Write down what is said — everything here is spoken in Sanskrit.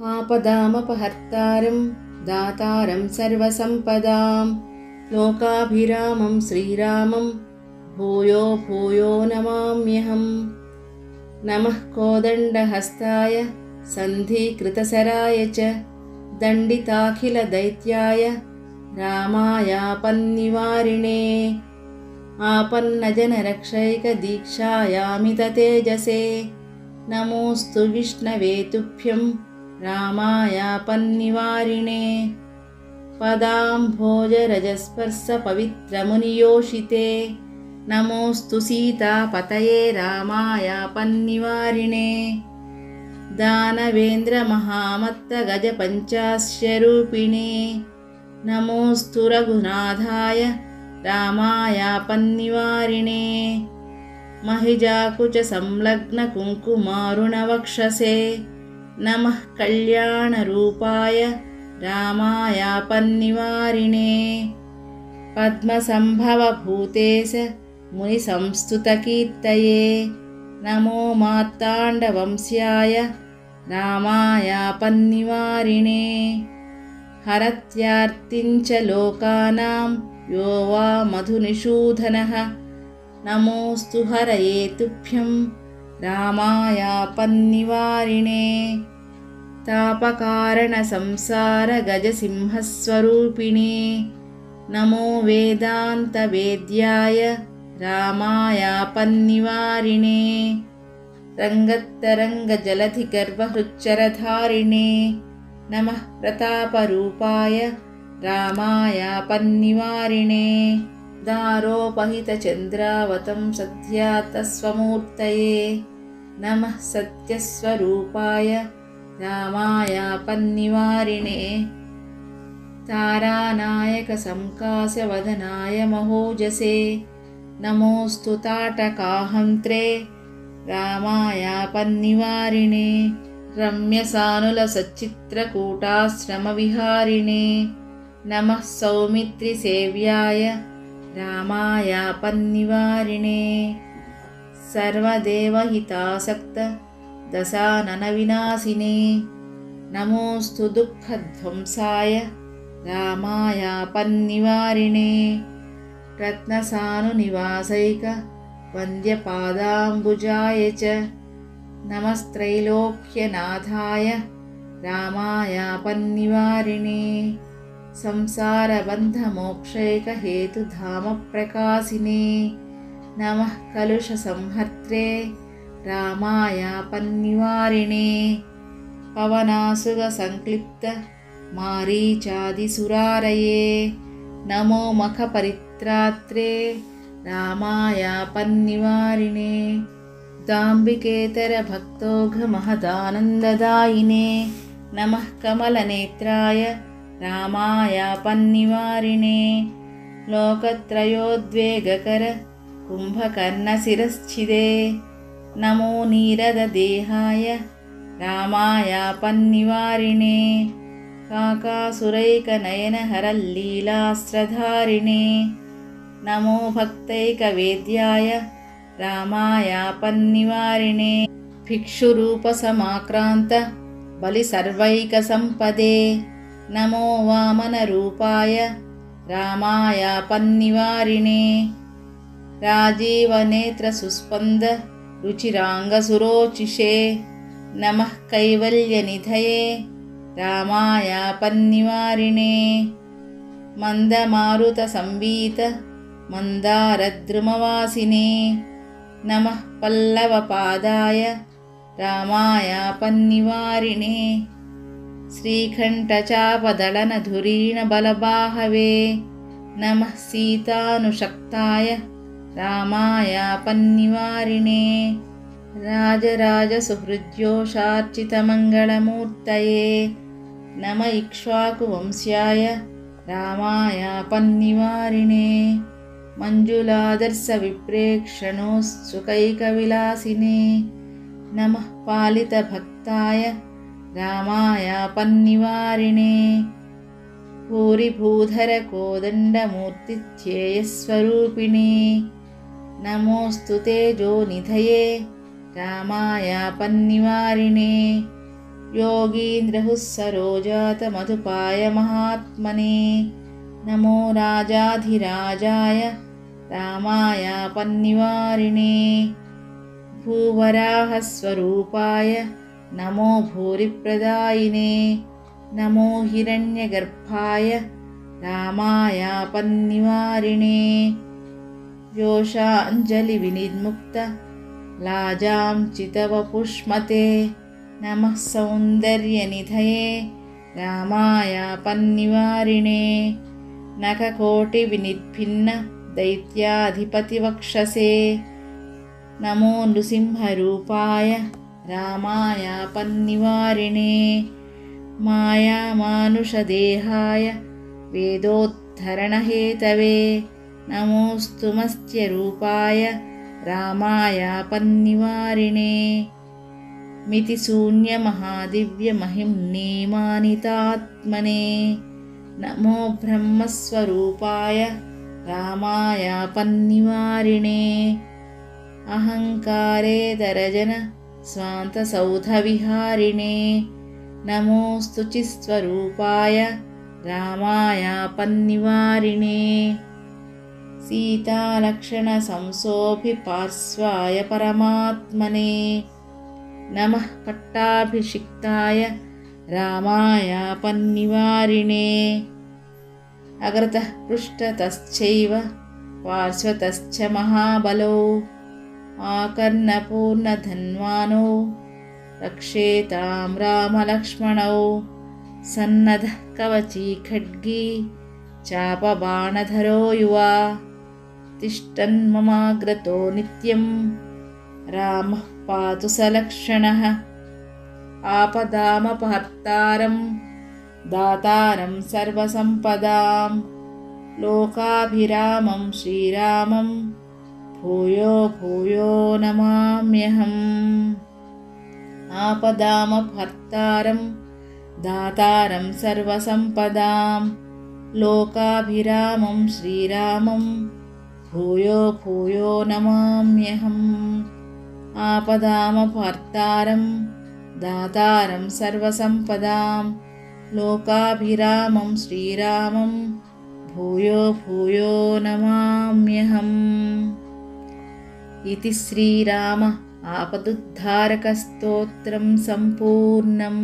आपदामपहर्तारं दातारं सर्वसम्पदां लोकाभिरामं श्रीरामं भूयो भूयो नमाम्यहम्। नमः कोदण्डहस्ताय सन्धिकृतसराय च दण्डिताखिलदैत्याय रामायापन्निवारिणे आपन्नजनरक्षैकदीक्षायामिततेजसे नमोऽस्तु विष्णवे तुभ्यं रामायापन्निवारिणे पदाम्भोजरजस्पर्शपवित्रमुनियोषिते नमोऽस्तु सीतापतये रामायापन्निवारिणे दानवेन्द्रमहामत्तगजपञ्चास्यरूपिणे नमोऽस्तु रघुनाथाय रामायापन्निवारिणे महिजाकुचसंलग्नकुङ्कुमारुणवक्षसे नमः कल्याणरूपाय रामायापन्निवारिणे पद्मसम्भवभूतेश मुनिसंस्तुतकीर्तये नमो मार्ताण्डवंश्याय रामायापन्निवारिणे हरत्यार्तिञ्च लोकानां यो वा मधुनिषूदनः नमोऽस्तु हरये तुभ्यं रामायापन्निवारिणे तापकारणसंसारगजसिंहस्वरूपिणे नमो वेदान्तवेद्याय रामायापन्निवारिणे रङ्गत्तरङ्गजलधिगर्भहृच्चरधारिणे नमः प्रतापरूपाय रामायापन्निवारिणे दारोपहितचन्द्रावतं सद्यातस्वमूर्तये नमः सत्यस्वरूपाय रामायापन्निवारिणे तारानायकसंकाशवदनाय महोजसे नमोऽस्तु ताटकाहन्त्रे रामायापन्निवारिणे रम्यसानुलसच्चित्रकूटाश्रमविहारिणे नमः सौमित्रिसेव्याय रामायापन्निवारिणे सर्वदेवहितासक्त दशाननविनाशिने नमोऽस्तु दुःखध्वंसाय रामायापन्निवारिणे रत्नसानुनिवासैक वन्द्यपादाम्बुजाय च नमस्त्रैलोक्यनाथाय रामायापन्निवारिणे संसारबन्धमोक्षैकहेतुधामप्रकाशिने नमः कलुषसंहर्त्रे रामायापन्निवारिणे पवनासुगसंक्लिप्त मारीचादिसुरारये नमो मखपरित्रात्रे रामायापन्निवारिणे दाम्बिकेतरभक्तोघमहदानन्ददायिने नमः कमलनेत्राय रामायापन्निवारिणे लोकत्रयोद्वेगकर कुम्भकर्णशिरश्छिदे नमो नीरददेहाय रामायापन्निवारिणे काकासुरैकनयनहरल्लीलास्त्रधारिणे नमो भक्तैकवेद्याय रामायापन्निवारिणे भिक्षुरूपसमाक्रान्त बलिसर्वैकसम्पदे नमो वामनरूपाय रामायापन्निवारिणे राजीवनेत्रसुस्पन्द रुचिराङ्गसुरोचिषे नमः कैवल्यनिधये रामायापन्निवारिणे मन्दमारुतसंवीत मन्दारद्रुमवासिने नमः पल्लवपादाय रामायापन्निवारिणे श्रीकण्ठचापदलनधुरीणबलबाहवे नमः सीतानुशक्ताय रामायापन्निवारिणे राजराजसुहृद्योषार्चितमङ्गलमूर्तये नम इक्ष्वाकुवंश्याय रामायापन्निवारिणे मञ्जुलादर्शविप्रेक्षणोत्सुकैकविलासिने नमः पालितभक्ताय रामायापन्निवारिणे भूरिभूधरकोदण्डमूर्तिध्येयस्वरूपिणे नमोऽस्तु तेजोनिधये रामायापन्निवारिणे योगीन्द्रहुः सरोजातमधुपाय महात्मने नमो राजाधिराजाय रामायापन्निवारिणे भूवराहस्वरूपाय नमो भूरिप्रदायिने नमो हिरण्यगर्भाय रामायापन्निवारिणे योषाञ्जलिविनिर्मुक्त लाजां चितवपुष्मते नमः सौन्दर्यनिधये रामायापन्निवारिणे नखकोटिविनिर्भिन्न दैत्याधिपतिवक्षसे नमो नृसिंहरूपाय रामायापन्निवारिणे मायामानुषदेहाय वेदोद्धरणहेतवे नमोऽस्तु मत्स्यरूपाय रामायापन्निवारिणे मितिशून्यमहादिव्यमहिम्ने मानितात्मने नमो ब्रह्मस्वरूपाय रामायापन्निवारिणे अहङ्कारेतरजन स्वान्तसौधविहारिणे नमोऽस्तु चित्स्वरूपाय रामायापन्निवारिणे सीतालक्षणसंसोऽभिपार्श्वाय परमात्मने नमः पट्टाभिषिक्ताय रामायापन्निवारिणे अग्रतः पृष्ठतश्चैव पार्श्वतश्च महाबलौ आकर्णपूर्णधन्वानौ रक्षेतां रामलक्ष्मणौ सन्नद्धः कवची खड्गी चापबाणधरो युवा तिष्ठन्ममाग्रतो नित्यं रामः पातु सलक्षणः आपदामपहर्तारं दातारं सर्वसम्पदां लोकाभिरामं श्रीरामं भूयो भूयो नमाम्यहम् आपदामपहर्तारं दातारं सर्वसम्पदां लोकाभिरामं श्रीरामं भूयो भूयो नमाम्यहम् आपदामपहर्तारं दातारं सर्वसम्पदां लोकाभिरामं श्रीरामं भूयो भूयो नमाम्यहम् इति श्रीराम आपदुद्धारकस्तोत्रं सम्पूर्णम्।